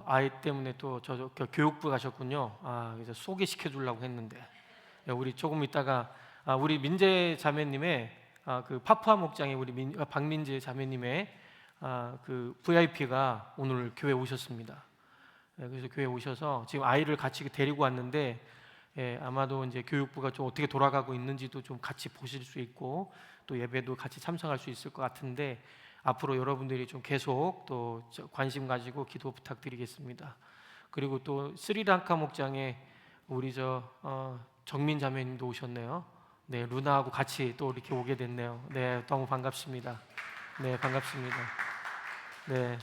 아이 때문에 또 교육부 가셨군요. 그래서 소개시켜 주려고 했는데 우리 조금 있다가 우리 민재 자매님의 그 파푸아 목장의 우리 박민재 자매님의 그 VIP가 오늘 교회 오셨습니다. 그래서 교회 오셔서 지금 아이를 같이 데리고 왔는데 아마도 이제 교육부가 좀 어떻게 돌아가고 있는지도 좀 같이 보실 수 있고 또 예배도 같이 참석할 수 있을 것 같은데 앞으로 여러분들이 좀 계속 또 관심 가지고 기도 부탁드리겠습니다. 그리고 또 스리랑카 목장에 우리 정민 자매님도 오셨네요. 네, 루나하고 같이 또 이렇게 오게 됐네요. 네, 너무 반갑습니다. 네, 반갑습니다. 네,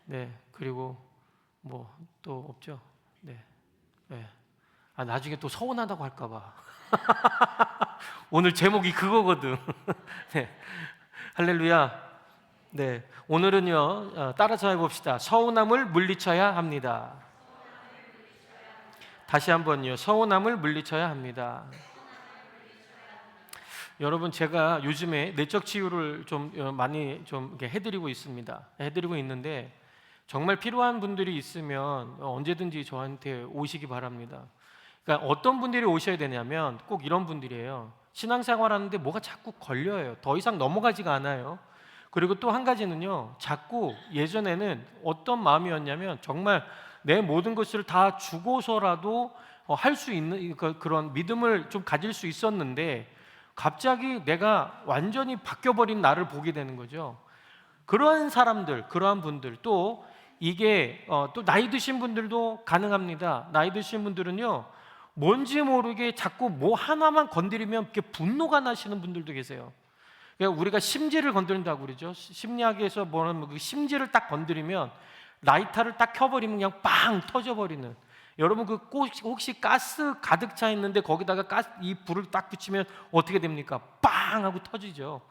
네, 그리고 뭐 또 없죠? 네, 네. 나중에 또 서운하다고 할까봐. 오늘 제목이 그거거든. 네, 할렐루야. 네, 오늘은요 따라서 해봅시다. 서운함을 물리쳐야 합니다. 다시 한번요. 서운함을 물리쳐야 합니다. 여러분, 제가 요즘에 내적 치유를 좀 많이 좀 이렇게 해드리고 있습니다. 해드리고 있는데 정말 필요한 분들이 있으면 언제든지 저한테 오시기 바랍니다. 그러니까 어떤 분들이 오셔야 되냐면 꼭 이런 분들이에요. 신앙생활하는데 뭐가 자꾸 걸려요. 더 이상 넘어가지가 않아요. 그리고 또 한 가지는요, 자꾸 예전에는 어떤 마음이었냐면 정말 내 모든 것을 다 주고서라도 할 수 있는 그런 믿음을 좀 가질 수 있었는데 갑자기 내가 완전히 바뀌어버린 나를 보게 되는 거죠. 그러한 사람들, 그러한 분들, 또 이게 또 나이 드신 분들도 가능합니다. 나이 드신 분들은요, 뭔지 모르게 자꾸 뭐 하나만 건드리면 이렇게 분노가 나시는 분들도 계세요. 그러니까 우리가 심지를 건드린다고 그러죠. 심리학에서 뭐는 그 심지를 딱 건드리면 라이터를 딱 켜버리면 그냥 빵 터져버리는. 여러분 그 혹시 가스 가득 차 있는데 거기다가 이 불을 딱 붙이면 어떻게 됩니까? 빵 하고 터지죠.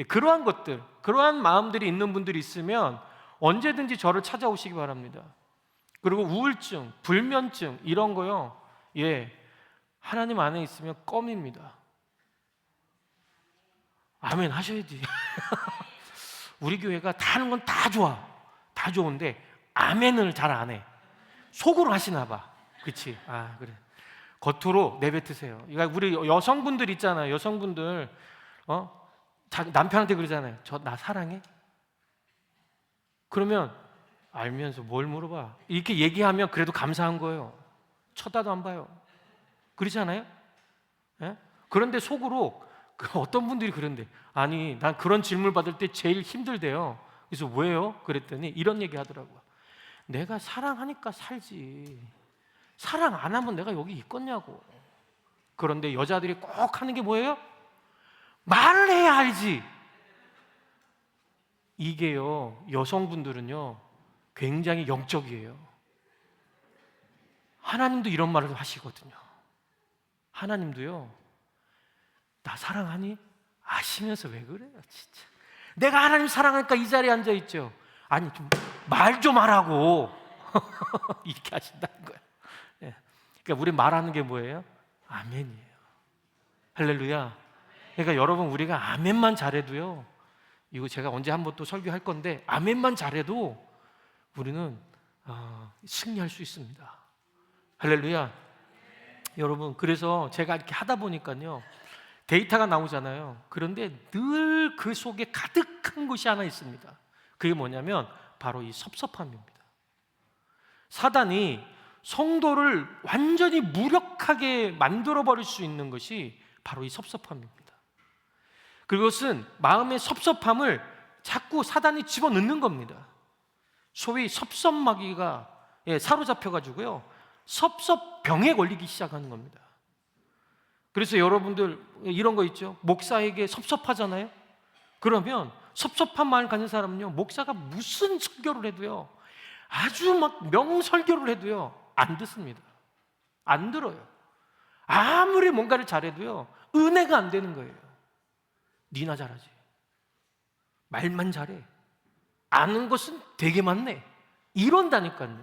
그러한 것들, 그러한 마음들이 있는 분들이 있으면 언제든지 저를 찾아오시기 바랍니다. 그리고 우울증, 불면증 이런 거요, 하나님 안에 있으면 껌입니다. 아멘 하셔야지. 우리 교회가 다 하는 건 다 좋아, 다 좋은데 아멘을 잘 안 해. 속으로 하시나 봐. 그렇지? 그래. 겉으로 내뱉으세요. 그러니까 우리 여성분들 있잖아요. 여성분들 남편한테 그러잖아요. 나 사랑해? 그러면 알면서 뭘 물어봐? 이렇게 얘기하면 그래도 감사한 거예요. 쳐다도 안 봐요. 그렇지 않아요? 예? 그런데 속으로 어떤 분들이 그런데 아니 난 그런 질문 받을 때 제일 힘들대요. 그래서 왜요? 그랬더니 이런 얘기 하더라고요. 내가 사랑하니까 살지 사랑 안 하면 내가 여기 있겠냐고. 그런데 여자들이 꼭 하는 게 뭐예요? 말을 해야 알지. 이게요, 여성분들은요 굉장히 영적이에요. 하나님도 이런 말을 하시거든요. 하나님도요, 나 사랑하니? 아시면서 왜 그래요 진짜. 내가 하나님 사랑하니까 이 자리에 앉아있죠. 아니 좀 말 좀 하라고. 이렇게 하신다는 거예요. 그러니까 우리 말하는 게 뭐예요? 아멘이에요. 할렐루야. 그러니까 여러분, 우리가 아멘만 잘해도요, 이거 제가 언제 한번 또 설교할 건데 아멘만 잘해도 우리는 승리할 수 있습니다. 할렐루야. 여러분, 그래서 제가 이렇게 하다 보니까요 데이터가 나오잖아요. 그런데 늘 그 속에 가득한 것이 하나 있습니다. 그게 뭐냐면 바로 이 섭섭함입니다. 사단이 성도를 완전히 무력하게 만들어버릴 수 있는 것이 바로 이 섭섭함입니다. 그것은 마음의 섭섭함을 자꾸 사단이 집어넣는 겁니다. 소위 섭섭마귀가 사로잡혀가지고요 섭섭병에 걸리기 시작하는 겁니다. 그래서 여러분들 이런 거 있죠. 목사에게 섭섭하잖아요. 그러면 섭섭한 마음을 가진 사람은요, 목사가 무슨 설교를 해도요, 아주 막 명설교를 해도요 안 듣습니다. 안 들어요. 아무리 뭔가를 잘해도요 은혜가 안 되는 거예요. 니나 잘하지, 말만 잘해, 아는 것은 되게 많네, 이런다니까요.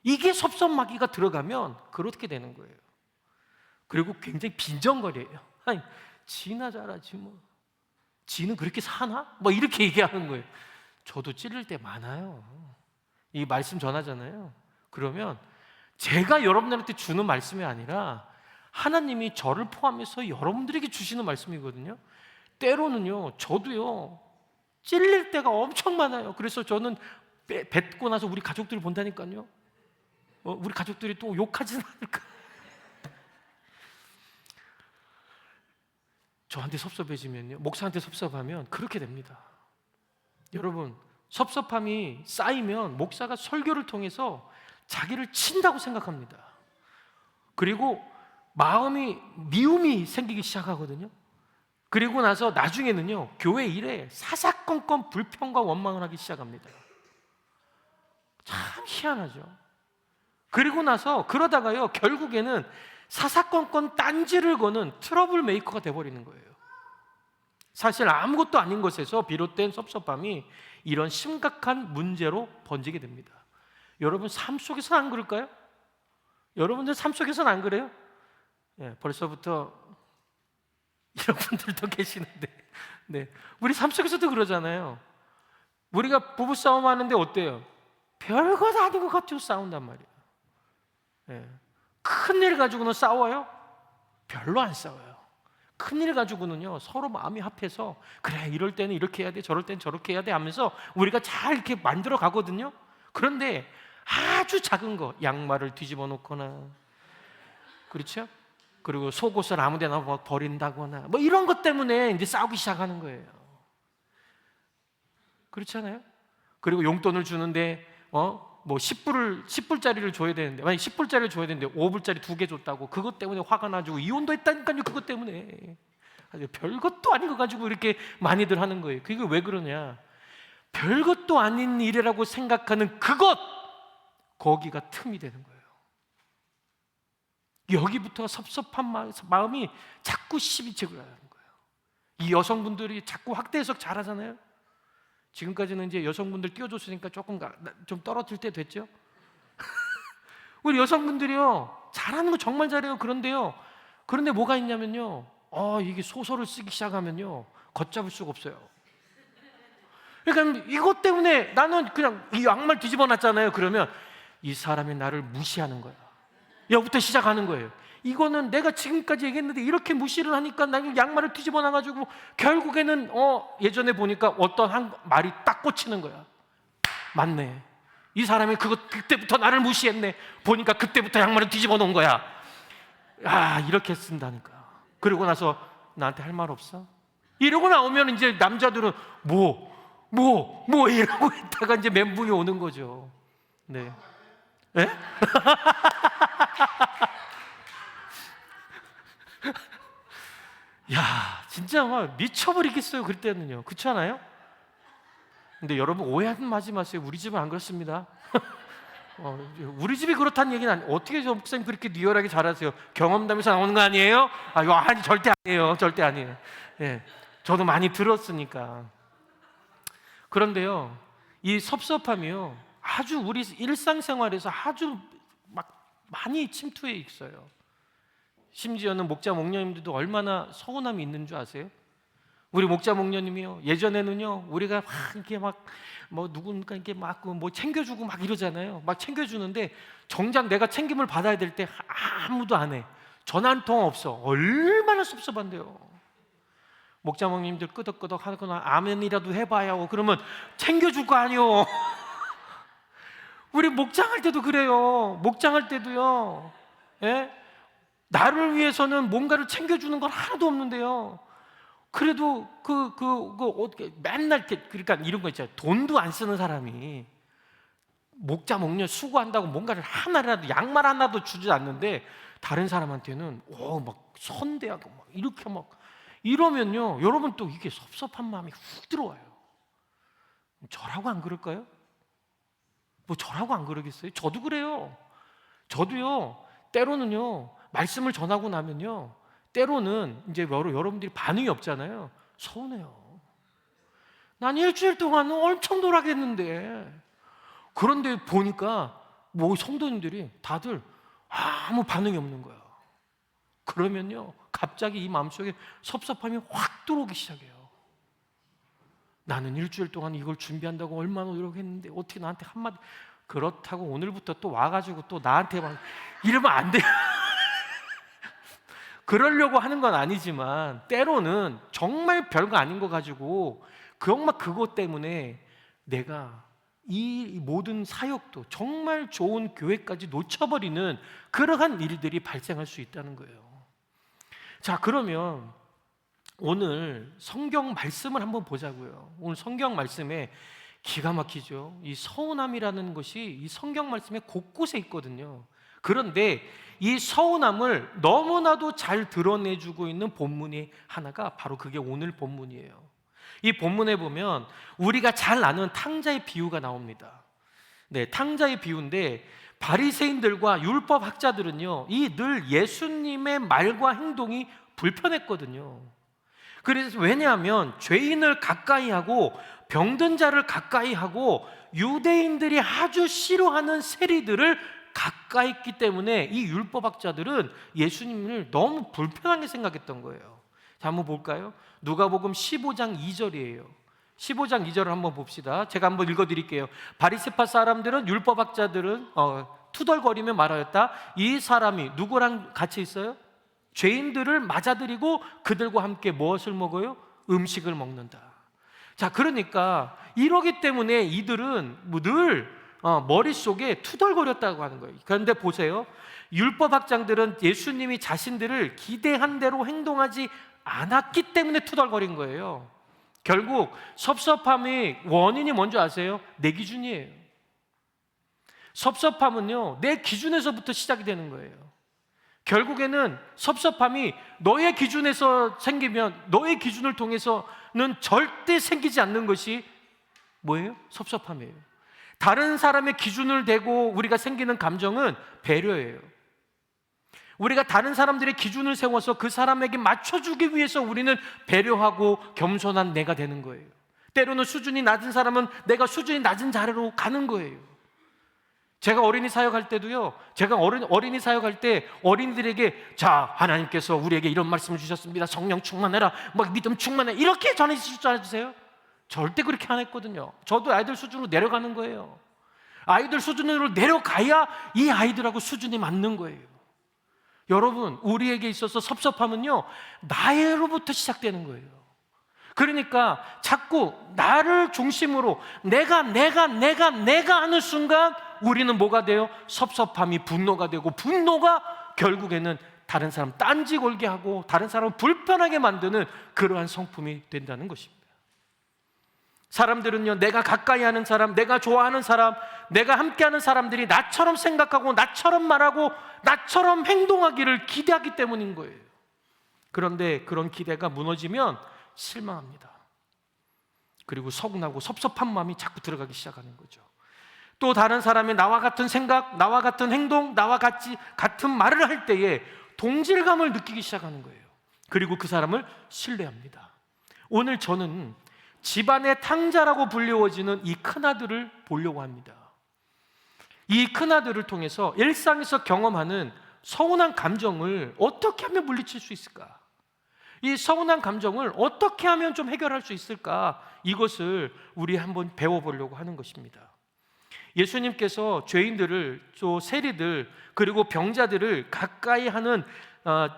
이게 섭섭마귀가 들어가면 그렇게 되는 거예요. 그리고 굉장히 빈정거려요. 아니, 지나 잘하지 뭐, 지는 그렇게 사나? 뭐 이렇게 얘기하는 거예요. 저도 찌를 때 많아요. 이 말씀 전하잖아요. 그러면 제가 여러분들한테 주는 말씀이 아니라 하나님이 저를 포함해서 여러분들에게 주시는 말씀이거든요. 때로는요, 저도요 찔릴 때가 엄청 많아요. 그래서 저는 뱉고 나서 우리 가족들을 본다니까요. 우리 가족들이 또 욕하진 않을까. 저한테 섭섭해지면요, 목사한테 섭섭하면 그렇게 됩니다. 여러분, 섭섭함이 쌓이면 목사가 설교를 통해서 자기를 친다고 생각합니다. 그리고 마음이 미움이 생기기 시작하거든요. 그리고 나서 나중에는요, 교회 일에 사사건건 불평과 원망을 하기 시작합니다. 참 희한하죠. 그리고 나서 그러다가요, 결국에는 사사건건 딴지를 거는 트러블 메이커가 돼버리는 거예요. 사실 아무것도 아닌 것에서 비롯된 섭섭함이 이런 심각한 문제로 번지게 됩니다. 여러분 삶 속에서는 안 그럴까요? 여러분들 삶 속에서는 안 그래요? 예, 벌써부터 이런 분들도 계시는데, 네, 우리 삶 속에서도 그러잖아요. 우리가 부부싸움 하는데 어때요? 별것 아닌 것 같아요. 싸운단 말이에요. 예, 큰일 가지고는 싸워요? 별로 안 싸워요. 큰일 가지고는요, 서로 마음이 합해서 그래, 이럴 때는 이렇게 해야 돼, 저럴 때는 저렇게 해야 돼 하면서 우리가 잘 이렇게 만들어 가거든요. 그런데 아주 작은 거, 양말을 뒤집어 놓거나, 그렇죠? 그리고 속옷을 아무 데나 막 버린다거나 뭐 이런 것 때문에 이제 싸우기 시작하는 거예요. 그렇잖아요? 그리고 용돈을 주는데 뭐 10불짜리를 줘야 되는데, 만약 10불짜리를 줘야 되는데 5불짜리 2개 줬다고 그것 때문에 화가 나지고 이혼도 했다니까요. 그것 때문에. 별것도 아닌 거 가지고 이렇게 많이들 하는 거예요. 그게 왜 그러냐? 별것도 아닌 일이라고 생각하는 그것, 거기가 틈이 되는 거예요. 여기부터 섭섭한 마음이 자꾸 시비책을 하는 거예요. 이 여성분들이 자꾸 확대 해석 잘하잖아요. 지금까지는 이제 여성분들 띄워줬으니까 조금 좀 떨어질 때 됐죠. 우리 여성분들이요, 잘하는 거 정말 잘해요. 그런데 뭐가 있냐면요, 이게 소설을 쓰기 시작하면요, 걷잡을 수가 없어요. 그러니까 이것 때문에 나는 그냥 이 양말 뒤집어 놨잖아요. 그러면 이 사람이 나를 무시하는 거야. 여기부터 시작하는 거예요. 이거는 내가 지금까지 얘기했는데 이렇게 무시를 하니까 나는 양말을 뒤집어 놔가지고 결국에는 예전에 보니까 어떤 한 말이 딱 꽂히는 거야. 맞네. 이 사람이 그때부터 나를 무시했네. 보니까 그때부터 양말을 뒤집어 놓은 거야. 이렇게 쓴다니까. 그러고 나서 나한테 할 말 없어? 이러고 나오면 이제 남자들은 이러고 있다가 이제 멘붕이 오는 거죠. 네. 네? 야, 진짜 막 미쳐버리겠어요. 그때는요. 그렇지 않아요? 근데 여러분 오해하지 마세요. 우리 집은 안 그렇습니다. 우리 집이 그렇다는 얘기는 어떻게 저 목사님 그렇게 리얼하게 잘하세요? 경험담에서 나오는 거 아니에요? 이거 절대 아니에요. 절대 아니에요. 예, 저도 많이 들었으니까. 그런데요, 이 섭섭함이요, 아주 우리 일상생활에서 아주 막 많이 침투해 있어요. 심지어는 목자 목녀님들도 얼마나 서운함이 있는 줄 아세요? 우리 목자 목녀님이요, 예전에는요, 우리가 이렇게 누군가 이렇게 챙겨주고 막 이러잖아요. 막 챙겨주는데 정작 내가 챙김을 받아야 될 때 아무도 안 해. 전화 한 통 없어. 얼마나 섭섭한데요. 목자 목님들 끄덕끄덕 하거나 아멘이라도 해봐야 그러면 챙겨줄 거 아니요. 우리 목장할 때도 그래요. 목장할 때도요, 예? 나를 위해서는 뭔가를 챙겨주는 건 하나도 없는데요, 그래도 어떻게 맨날 그러니까 이런 거 있잖아요. 돈도 안 쓰는 사람이 목자 목녀 수고한다고 뭔가를 하나라도, 양말 하나도 주지 않는데 다른 사람한테는 막 선대하고 막 이렇게 막 이러면요, 여러분 또 이게 섭섭한 마음이 훅 들어와요. 저라고 안 그럴까요? 저라고 안 그러겠어요? 저도 그래요. 저도요, 때로는요, 말씀을 전하고 나면요, 때로는 이제 여러분들이 반응이 없잖아요. 서운해요. 난 일주일 동안 엄청 놀아겠는데, 그런데 보니까 성도님들이 다들 아무 반응이 없는 거야. 그러면요, 갑자기 이 마음속에 섭섭함이 확 들어오기 시작해요. 나는 일주일 동안 이걸 준비한다고 얼마나 노력했는데 어떻게 나한테 한마디, 그렇다고 오늘부터 또 와가지고 또 나한테 막 이러면 안 돼요. 그러려고 하는 건 아니지만 때로는 정말 별거 아닌 거 가지고 정말 그것 때문에 내가 이 모든 사역도 정말 좋은 교회까지 놓쳐버리는 그러한 일들이 발생할 수 있다는 거예요. 자, 그러면 오늘 성경 말씀을 한번 보자고요. 오늘 성경 말씀에 기가 막히죠. 이 서운함이라는 것이 이 성경 말씀에 곳곳에 있거든요. 그런데 이 서운함을 너무나도 잘 드러내주고 있는 본문이 하나가 바로 그게 오늘 본문이에요. 이 본문에 보면 우리가 잘 아는 탕자의 비유가 나옵니다. 네, 탕자의 비유인데 바리새인들과 율법 학자들은요, 이 늘 예수님의 말과 행동이 불편했거든요. 그래서 왜냐하면 죄인을 가까이 하고 병든 자를 가까이 하고 유대인들이 아주 싫어하는 세리들을 가까이 있기 때문에 이 율법학자들은 예수님을 너무 불편하게 생각했던 거예요. 자, 한번 볼까요? 누가복음 15장 2절이에요. 15장 2절을 한번 봅시다. 제가 한번 읽어드릴게요. 바리새파 사람들은 율법학자들은 투덜거리며 말하였다. 이 사람이 누구랑 같이 있어요? 죄인들을 맞아들이고 그들과 함께 무엇을 먹어요? 음식을 먹는다. 자, 그러니까 이러기 때문에 이들은 늘 머릿속에 투덜거렸다고 하는 거예요. 그런데 보세요. 율법학장들은 예수님이 자신들을 기대한 대로 행동하지 않았기 때문에 투덜거린 거예요. 결국 섭섭함의 원인이 뭔지 아세요? 내 기준이에요. 섭섭함은요, 내 기준에서부터 시작이 되는 거예요. 결국에는 섭섭함이 너의 기준에서 생기면 너의 기준을 통해서는 절대 생기지 않는 것이 뭐예요? 섭섭함이에요. 다른 사람의 기준을 대고 우리가 생기는 감정은 배려예요. 우리가 다른 사람들의 기준을 세워서 그 사람에게 맞춰주기 위해서 우리는 배려하고 겸손한 내가 되는 거예요. 때로는 수준이 낮은 사람은 내가 수준이 낮은 자리로 가는 거예요. 제가 어린이 사역할 때도요, 제가 어린이 사역할 때 어린이들에게 자, 하나님께서 우리에게 이런 말씀을 주셨습니다. 성령 충만해라, 막 믿음 충만해, 이렇게 전해주실 줄 알아주세요? 절대 그렇게 안 했거든요. 저도 아이들 수준으로 내려가는 거예요. 아이들 수준으로 내려가야 이 아이들하고 수준이 맞는 거예요. 여러분, 우리에게 있어서 섭섭함은요, 나로부터 시작되는 거예요. 그러니까 자꾸 나를 중심으로 내가 하는 순간 우리는 뭐가 돼요? 섭섭함이 분노가 되고, 분노가 결국에는 다른 사람 딴지 걸게 하고 다른 사람을 불편하게 만드는 그러한 성품이 된다는 것입니다. 사람들은요, 내가 가까이 하는 사람, 내가 좋아하는 사람, 내가 함께하는 사람들이 나처럼 생각하고 나처럼 말하고 나처럼 행동하기를 기대하기 때문인 거예요. 그런데 그런 기대가 무너지면 실망합니다. 그리고 서운하고 섭섭한 마음이 자꾸 들어가기 시작하는 거죠. 또 다른 사람이 나와 같은 생각, 나와 같은 행동, 나와 같은 말을 할 때에 동질감을 느끼기 시작하는 거예요. 그리고 그 사람을 신뢰합니다. 오늘 저는 집안의 탕자라고 불리워지는 이 큰아들을 보려고 합니다. 이 큰아들을 통해서 일상에서 경험하는 서운한 감정을 어떻게 하면 물리칠 수 있을까? 이 서운한 감정을 어떻게 하면 좀 해결할 수 있을까? 이것을 우리 한번 배워보려고 하는 것입니다. 예수님께서 죄인들을, 또 세리들, 그리고 병자들을 가까이 하는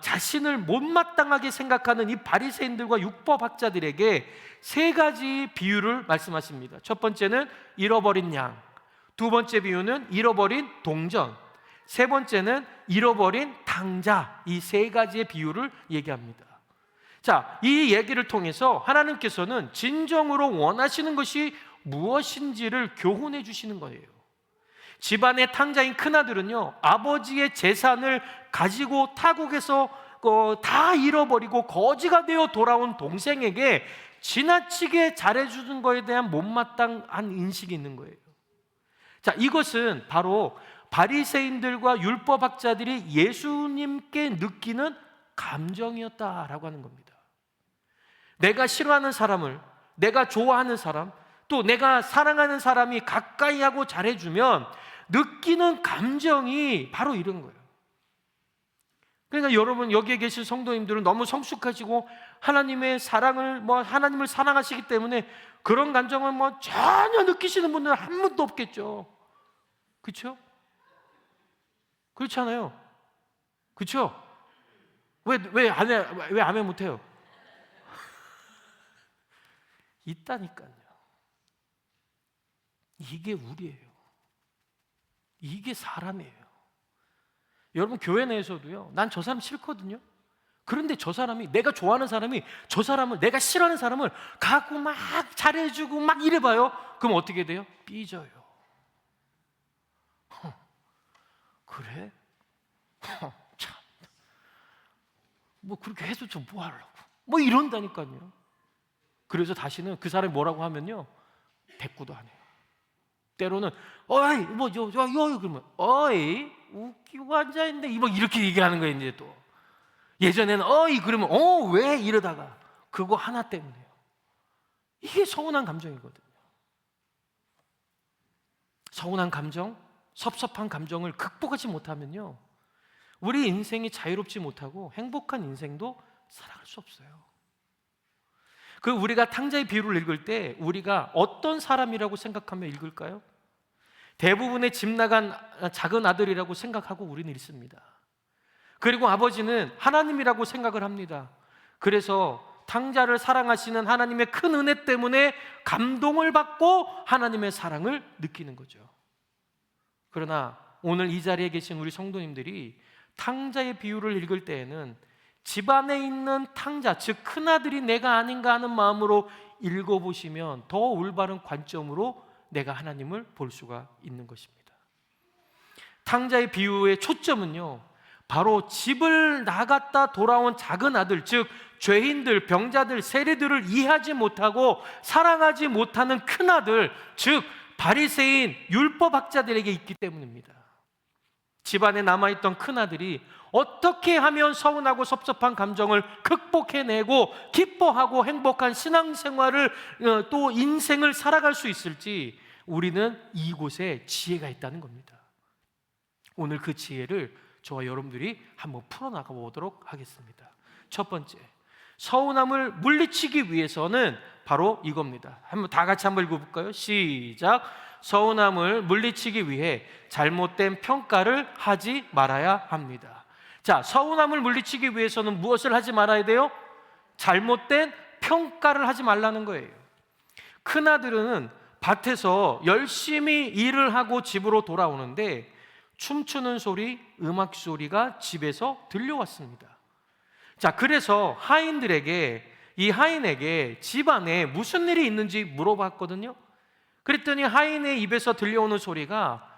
자신을 못마땅하게 생각하는 이 바리새인들과 율법학자들에게 세 가지 비유를 말씀하십니다. 첫 번째는 잃어버린 양, 두 번째 비유는 잃어버린 동전, 세 번째는 잃어버린 탕자. 이 세 가지의 비유를 얘기합니다. 자, 이 얘기를 통해서 하나님께서는 진정으로 원하시는 것이 무엇인지를 교훈해 주시는 거예요. 집안의 탕자인 큰아들은요, 아버지의 재산을 가지고 타국에서 다 잃어버리고 거지가 되어 돌아온 동생에게 지나치게 잘해주는 것에 대한 못마땅한 인식이 있는 거예요. 자, 이것은 바로 바리새인들과 율법학자들이 예수님께 느끼는 감정이었다라고 하는 겁니다. 내가 싫어하는 사람을, 내가 좋아하는 사람, 또 내가 사랑하는 사람이 가까이 하고 잘해주면 느끼는 감정이 바로 이런 거예요. 그러니까 여러분, 여기에 계신 성도님들은 너무 성숙하시고 하나님의 사랑을, 하나님을 사랑하시기 때문에 그런 감정을 전혀 느끼시는 분들은 한 분도 없겠죠. 그렇죠? 그렇잖아요. 그렇죠? 왜 아멘 못해요? 있다니까요. 이게 우리예요. 이게 사람이에요. 여러분, 교회 내에서도요, 난 저 사람 싫거든요. 그런데 저 사람이, 내가 좋아하는 사람이 저 사람을, 내가 싫어하는 사람을 갖고 막 잘해주고 막 이래봐요. 그럼 어떻게 돼요? 삐져요. 그래? 참, 뭐 그렇게 해서 좀 뭐 하려고, 뭐 이런다니까요. 그래서 다시는 그 사람이 뭐라고 하면요, 대꾸도 안 해요. 때로는 어이 뭐 요 그러면 어이 웃기고 앉아있는데 뭐 이렇게 얘기하는 거예요. 이제 또 예전에는 어이 그러면 왜 이러다가 그거 하나 때문에요. 이게 서운한 감정이거든요. 서운한 감정, 섭섭한 감정을 극복하지 못하면요, 우리 인생이 자유롭지 못하고 행복한 인생도 살아갈 수 없어요. 우리가 탕자의 비유를 읽을 때 우리가 어떤 사람이라고 생각하며 읽을까요? 대부분의 집 나간 작은 아들이라고 생각하고 우리는 읽습니다. 그리고 아버지는 하나님이라고 생각을 합니다. 그래서 탕자를 사랑하시는 하나님의 큰 은혜 때문에 감동을 받고 하나님의 사랑을 느끼는 거죠. 그러나 오늘 이 자리에 계신 우리 성도님들이 탕자의 비유를 읽을 때에는 집안에 있는 탕자, 즉 큰아들이 내가 아닌가 하는 마음으로 읽어보시면 더 올바른 관점으로 내가 하나님을 볼 수가 있는 것입니다. 탕자의 비유의 초점은요, 바로 집을 나갔다 돌아온 작은 아들, 즉 죄인들, 병자들, 세리들을 이해하지 못하고 사랑하지 못하는 큰아들, 즉 바리새인, 율법학자들에게 있기 때문입니다. 집안에 남아있던 큰아들이 어떻게 하면 서운하고 섭섭한 감정을 극복해내고 기뻐하고 행복한 신앙생활을 또 인생을 살아갈 수 있을지, 우리는 이곳에 지혜가 있다는 겁니다. 오늘 그 지혜를 저와 여러분들이 한번 풀어나가 보도록 하겠습니다. 첫 번째, 서운함을 물리치기 위해서는 바로 이겁니다. 다 같이 한번 읽어볼까요? 시작. 서운함을 물리치기 위해 잘못된 평가를 하지 말아야 합니다. 자, 서운함을 물리치기 위해서는 무엇을 하지 말아야 돼요? 잘못된 평가를 하지 말라는 거예요. 큰아들은 밭에서 열심히 일을 하고 집으로 돌아오는데 춤추는 소리, 음악 소리가 집에서 들려왔습니다. 자, 그래서 이 하인에게 집안에 무슨 일이 있는지 물어봤거든요. 그랬더니 하인의 입에서 들려오는 소리가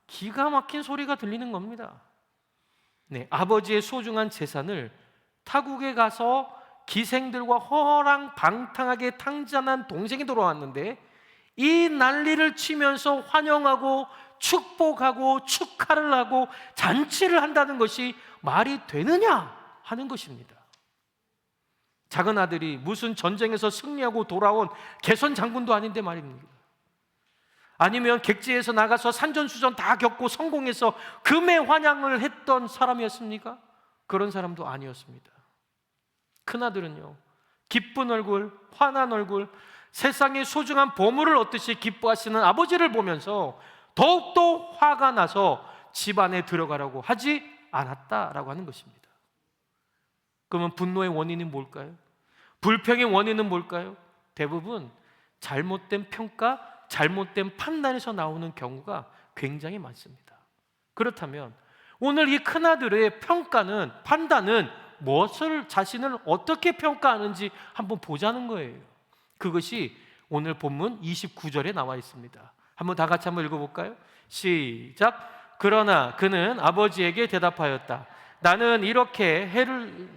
기가 막힌 소리가 들리는 겁니다. 네, 아버지의 소중한 재산을 타국에 가서 기생들과 허랑방탕하게 탕자난 동생이 돌아왔는데 이 난리를 치면서 환영하고 축복하고 축하를 하고 잔치를 한다는 것이 말이 되느냐 하는 것입니다. 작은 아들이 무슨 전쟁에서 승리하고 돌아온 개선 장군도 아닌데 말입니다. 아니면 객지에서 나가서 산전수전 다 겪고 성공해서 금의 환영을 했던 사람이었습니까? 그런 사람도 아니었습니다. 큰아들은요, 기쁜 얼굴, 환한 얼굴, 세상의 소중한 보물을 얻듯이 기뻐하시는 아버지를 보면서 더욱더 화가 나서 집 안에 들어가라고 하지 않았다라고 하는 것입니다. 그러면 분노의 원인이 뭘까요? 불평의 원인은 뭘까요? 대부분 잘못된 평가, 잘못된 판단에서 나오는 경우가 굉장히 많습니다. 그렇다면 오늘 이 큰아들의 평가는, 판단은 무엇을, 자신을 어떻게 평가하는지 한번 보자는 거예요. 그것이 오늘 본문 29절에 나와 있습니다. 한번 다 같이 한번 읽어볼까요? 시작. 그러나 그는 아버지에게 대답하였다. 나는 이렇게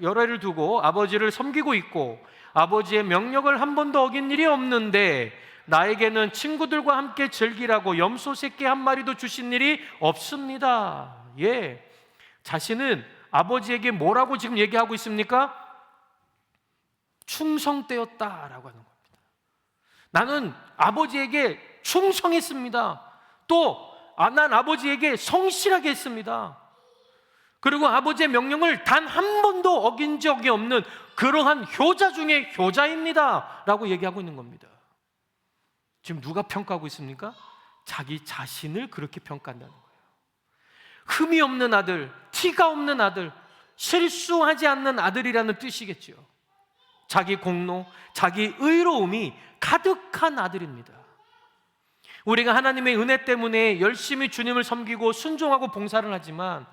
여러 해를 두고 아버지를 섬기고 있고 아버지의 명령을 한 번도 어긴 일이 없는데 나에게는 친구들과 함께 즐기라고 염소 새끼 한 마리도 주신 일이 없습니다. 예, 자신은 아버지에게 뭐라고 지금 얘기하고 있습니까? 충성되었다라고 하는 겁니다. 나는 아버지에게 충성했습니다. 또 난 아버지에게 성실하게 했습니다. 그리고 아버지의 명령을 단 한 번도 어긴 적이 없는 그러한 효자 중에 효자입니다 라고 얘기하고 있는 겁니다. 지금 누가 평가하고 있습니까? 자기 자신을 그렇게 평가한다는 거예요. 흠이 없는 아들, 티가 없는 아들, 실수하지 않는 아들이라는 뜻이겠죠. 자기 공로, 자기 의로움이 가득한 아들입니다. 우리가 하나님의 은혜 때문에 열심히 주님을 섬기고 순종하고 봉사를 하지만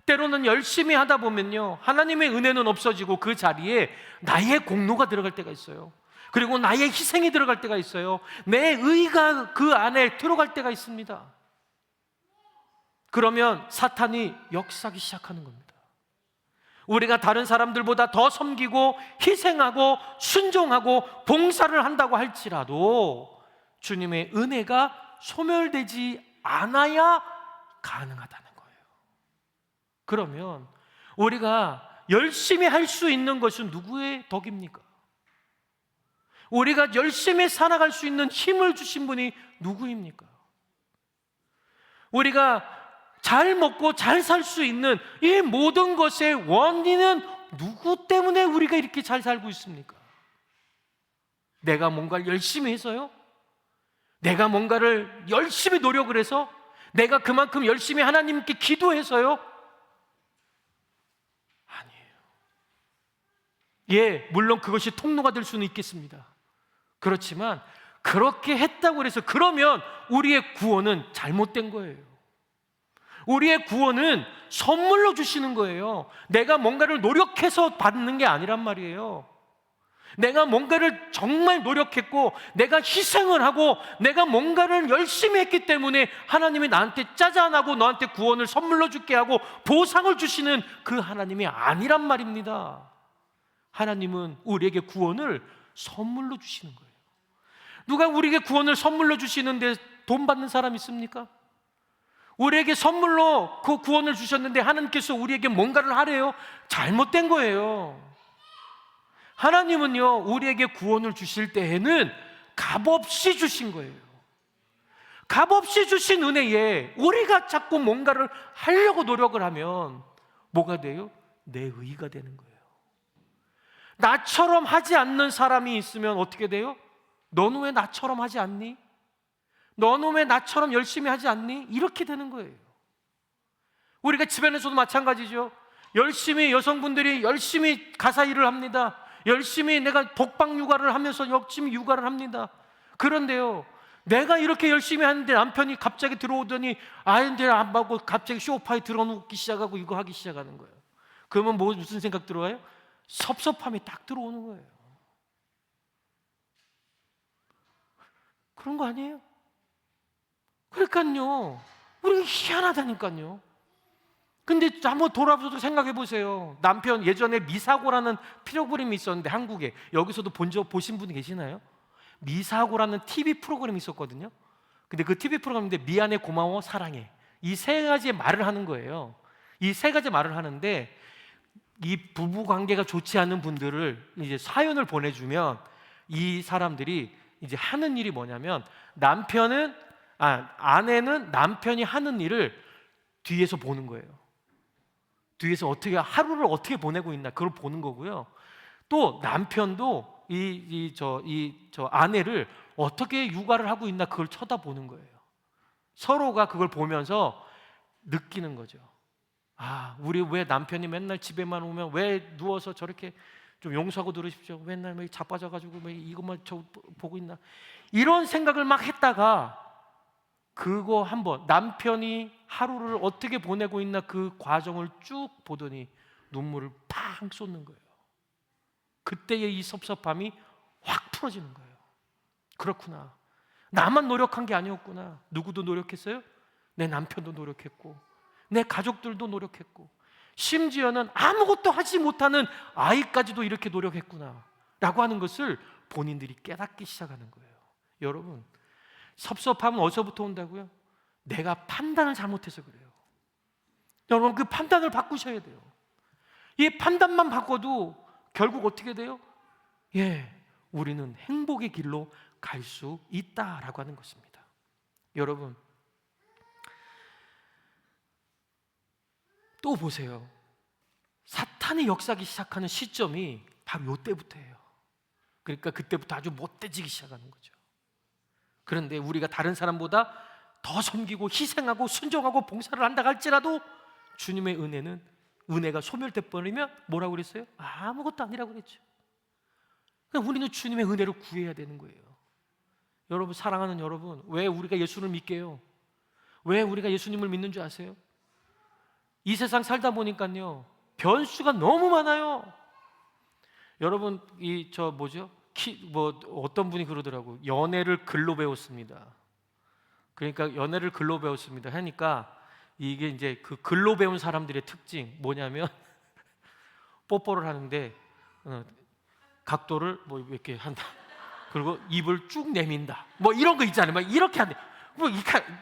때로는 열심히 하다 보면요, 하나님의 은혜는 없어지고 그 자리에 나의 공로가 들어갈 때가 있어요. 그리고 나의 희생이 들어갈 때가 있어요. 내 의가 그 안에 들어갈 때가 있습니다. 그러면 사탄이 역사하기 시작하는 겁니다. 우리가 다른 사람들보다 더 섬기고 희생하고 순종하고 봉사를 한다고 할지라도 주님의 은혜가 소멸되지 않아야 가능하다는 거예요. 그러면 우리가 열심히 할 수 있는 것은 누구의 덕입니까? 우리가 열심히 살아갈 수 있는 힘을 주신 분이 누구입니까? 우리가 잘 먹고 잘 살 수 있는 이 모든 것의 원인은 누구 때문에 우리가 이렇게 잘 살고 있습니까? 내가 뭔가를 열심히 해서요? 내가 뭔가를 열심히 노력을 해서? 내가 그만큼 열심히 하나님께 기도해서요? 아니에요. 예, 물론 그것이 통로가 될 수는 있겠습니다. 그렇지만 그렇게 했다고 해서 그러면 우리의 구원은 잘못된 거예요. 우리의 구원은 선물로 주시는 거예요. 내가 뭔가를 노력해서 받는 게 아니란 말이에요. 내가 뭔가를 정말 노력했고 내가 희생을 하고 내가 뭔가를 열심히 했기 때문에 하나님이 나한테 짜잔하고 너한테 구원을 선물로 줄게 하고 보상을 주시는 그 하나님이 아니란 말입니다. 하나님은 우리에게 구원을 선물로 주시는 거예요. 누가 우리에게 구원을 선물로 주시는데 돈 받는 사람 있습니까? 우리에게 선물로 그 구원을 주셨는데 하나님께서 우리에게 뭔가를 하래요? 잘못된 거예요. 하나님은요, 우리에게 구원을 주실 때에는 값없이 주신 거예요. 값없이 주신 은혜에 우리가 자꾸 뭔가를 하려고 노력을 하면 뭐가 돼요? 내 의가 되는 거예요. 나처럼 하지 않는 사람이 있으면 어떻게 돼요? 너는 왜 나처럼 하지 않니? 너는 왜 나처럼 열심히 하지 않니? 이렇게 되는 거예요. 우리가 집안에서도 마찬가지죠. 열심히 여성분들이 열심히 가사 일을 합니다. 열심히 내가 독방 육아를 하면서 열심히 육아를 합니다. 그런데요, 내가 이렇게 열심히 하는데 남편이 갑자기 들어오더니 아이들 안 받고 갑자기 소파에 들어눕기 시작하고 이거 하기 시작하는 거예요. 그러면 무슨 생각 들어와요? 섭섭함이 딱 들어오는 거예요. 그런 거 아니에요? 그러니까요, 우리가 희한하다니까요. 근데 한번 돌아보셔도 생각해 보세요. 남편 예전에 미사고라는 프로그램이 있었는데 한국에, 여기서도 보신 분이 계시나요? 미사고라는 TV 프로그램이 있었거든요. 근데 그 TV 프로그램인데 미안해, 고마워, 사랑해, 이 세 가지의 말을 하는 거예요. 이 세 가지 말을 하는데 이 부부 관계가 좋지 않은 분들을 이제 사연을 보내주면 이 사람들이 이제 하는 일이 뭐냐면 아내는 남편이 하는 일을 뒤에서 보는 거예요. 뒤에서 하루를 어떻게 보내고 있나 그걸 보는 거고요. 또 남편도 저 아내를 어떻게 육아를 하고 있나 그걸 쳐다보는 거예요. 서로가 그걸 보면서 느끼는 거죠. 아, 우리 왜 남편이 맨날 집에만 오면 왜 누워서 저렇게 좀 용서하고 들으십시오. 맨날 왜 자빠져가지고 왜 이것만 보고 있나, 이런 생각을 막 했다가 그거 한번 남편이 하루를 어떻게 보내고 있나 그 과정을 쭉 보더니 눈물을 팡 쏟는 거예요. 그때의 이 섭섭함이 확 풀어지는 거예요. 그렇구나, 나만 노력한 게 아니었구나. 누구도 노력했어요? 내 남편도 노력했고 내 가족들도 노력했고 심지어는 아무것도 하지 못하는 아이까지도 이렇게 노력했구나 라고 하는 것을 본인들이 깨닫기 시작하는 거예요. 여러분, 섭섭함은 어디서부터 온다고요? 내가 판단을 잘못해서 그래요. 여러분, 그 판단을 바꾸셔야 돼요. 이 판단만 바꿔도 결국 어떻게 돼요? 우리는 행복의 길로 갈 수 있다라고 하는 것입니다. 여러분, 또 보세요. 사탄이 역사하기 시작하는 시점이 바로 이때부터예요. 그러니까 그때부터 아주 못돼지기 시작하는 거죠. 그런데 우리가 다른 사람보다 더 섬기고 희생하고 순종하고 봉사를 한다 할지라도 주님의 은혜가 소멸돼 버리면 뭐라고 그랬어요? 아무것도 아니라고 그랬죠. 그러니까 우리는 주님의 은혜를 구해야 되는 거예요. 여러분, 사랑하는 여러분, 왜 우리가 예수를 믿게요? 왜 우리가 예수님을 믿는 줄 아세요? 이 세상 살다 보니까요, 변수가 너무 많아요. 여러분, 어떤 분이 그러더라고요. 연애를 글로 배웠습니다. 그러니까 연애를 글로 배웠습니다 하니까 이게 이제 그 글로 배운 사람들의 특징 뭐냐면 뽀뽀를 하는데 각도를 뭐 이렇게 한다. 그리고 입을 쭉 내민다. 뭐 이런 거 있잖아요. 막 이렇게 한대. 뭐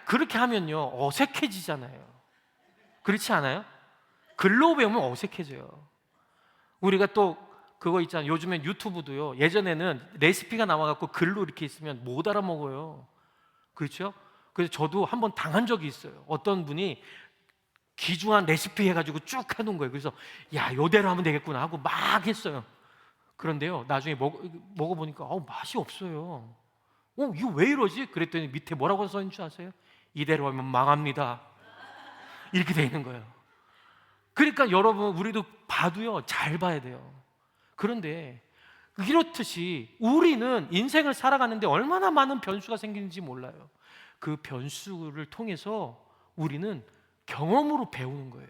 그렇게 하면요 어색해지잖아요. 그렇지 않아요? 글로 배우면 어색해져요. 우리가 또 그거 있잖아요. 요즘엔 유튜브도요. 예전에는 레시피가 나와갖고 글로 이렇게 있으면 못 알아먹어요. 그렇죠? 그래서 저도 한번 당한 적이 있어요. 어떤 분이 귀중한 레시피 해가지고 쭉 해놓은 거예요. 그래서 야, 요대로 하면 되겠구나 하고 막 했어요. 그런데요, 나중에 먹어보니까 맛이 없어요. 이거 왜 이러지? 그랬더니 밑에 뭐라고 써 있는 줄 아세요? 이대로 하면 망합니다. 이렇게 돼 있는 거예요. 그러니까 여러분, 우리도 봐도요, 잘 봐야 돼요. 그런데 이렇듯이 우리는 인생을 살아가는데 얼마나 많은 변수가 생기는지 몰라요. 그 변수를 통해서 우리는 경험으로 배우는 거예요.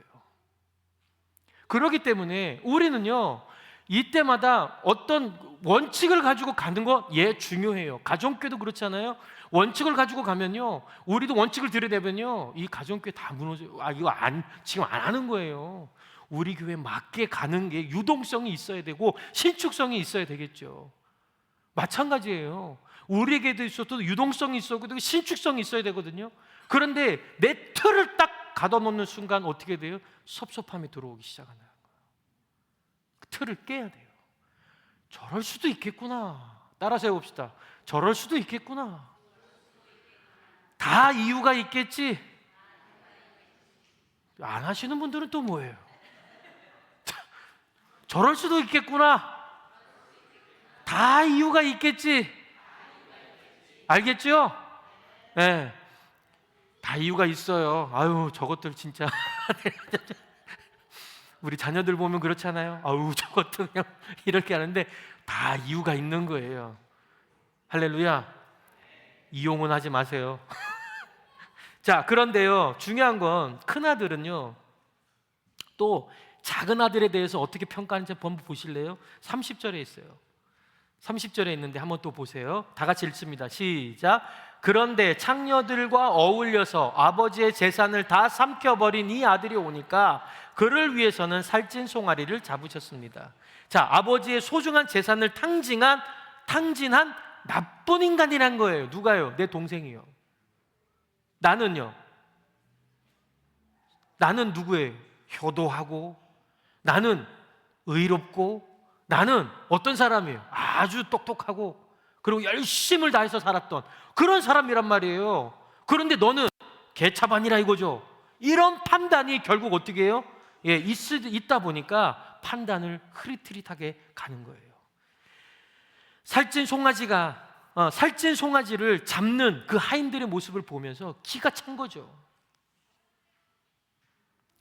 그렇기 때문에 우리는요, 이때마다 어떤 원칙을 가지고 가는 거 중요해요. 가정교회도 그렇잖아요. 원칙을 가지고 가면요, 우리도 원칙을 들여다보면요, 이 가정교회 다 무너져요. 이거 지금 안 하는 거예요. 우리 교회에 맞게 가는 게 유동성이 있어야 되고 신축성이 있어야 되겠죠. 마찬가지예요. 우리에게도 있어도 유동성이 있어야 되고 신축성이 있어야 되거든요. 그런데 내 틀을 딱 가둬놓는 순간 어떻게 돼요? 섭섭함이 들어오기 시작하는 거예요. 그 틀을 깨야 돼요. 저럴 수도 있겠구나. 따라서 해봅시다. 저럴 수도 있겠구나. 다 이유가 있겠지. 안 하시는 분들은 또 뭐예요? 저럴 수도 있겠구나. 다 이유가 있겠지. 알겠죠? 네. 다 이유가 있어요. 아유, 저것들 진짜 우리 자녀들 보면 그렇잖아요. 아유, 저것들 그냥 이렇게 하는데 다 이유가 있는 거예요. 할렐루야. 이용은 하지 마세요. 자, 그런데요, 중요한 건 큰아들은요, 또 작은 아들에 대해서 어떻게 평가하는지 한번 보실래요? 30절에 있어요. 30절에 있는데 한번 또 보세요. 다 같이 읽습니다. 시작. 그런데 창녀들과 어울려서 아버지의 재산을 다 삼켜버린 이 아들이 오니까 그를 위해서는 살찐 송아리를 잡으셨습니다. 자, 아버지의 소중한 재산을 탕진한 나쁜 인간이란 거예요. 누가요? 내 동생이요. 나는요? 나는 누구예요? 효도하고, 나는 의롭고, 나는 어떤 사람이에요? 아주 똑똑하고, 그리고 열심을 다해서 살았던 그런 사람이란 말이에요. 그런데 너는 개차반이라 이거죠. 이런 판단이 결국 어떻게 해요? 있다 보니까 판단을 흐릿흐릿하게 가는 거예요. 살찐 송아지를 잡는 그 하인들의 모습을 보면서 기가 찬 거죠.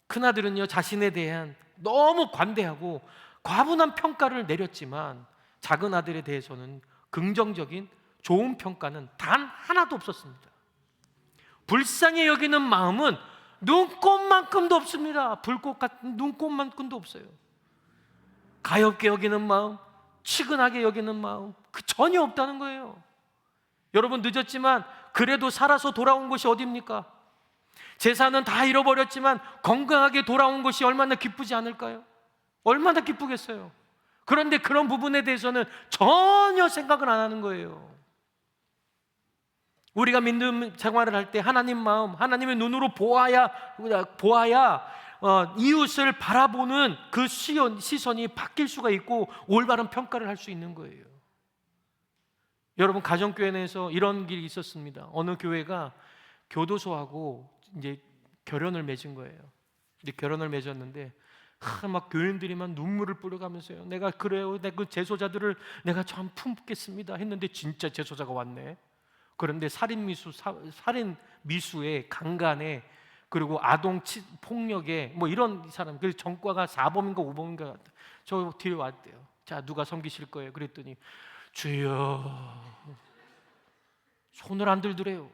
큰아들은요, 자신에 대한 너무 관대하고 과분한 평가를 내렸지만 작은 아들에 대해서는 긍정적인 좋은 평가는 단 하나도 없었습니다. 불쌍히 여기는 마음은 눈꼽만큼도 없습니다. 불꽃 같은 눈꼽만큼도 없어요. 가엾게 여기는 마음, 치근하게 여기는 마음, 전혀 없다는 거예요. 여러분, 늦었지만 그래도 살아서 돌아온 곳이 어디입니까? 재산은 다 잃어버렸지만 건강하게 돌아온 것이 얼마나 기쁘지 않을까요? 얼마나 기쁘겠어요. 그런데 그런 부분에 대해서는 전혀 생각을 안 하는 거예요. 우리가 믿는 생활을 할 때 하나님 마음, 하나님의 눈으로 보아야 이웃을 바라보는 그 시선이 바뀔 수가 있고 올바른 평가를 할 수 있는 거예요. 여러분, 가정교회 내에서 이런 길이 있었습니다. 어느 교회가 교도소하고 이제 결연을 맺은 거예요. 이제 결연을 맺었는데 막 교인들이 막 눈물을 뿌려가면서요, 내가 그래요, 그 재소자들을 내가 참 품겠습니다 했는데 진짜 재소자가 왔네. 그런데 살인 미수에, 강간에, 그리고 아동 폭력에 뭐 이런 사람, 그래서 전과가 4범인가 5범인가 저 뒤에 왔대요. 자, 누가 섬기실 거예요? 그랬더니 주여, 손을 안 들더래요.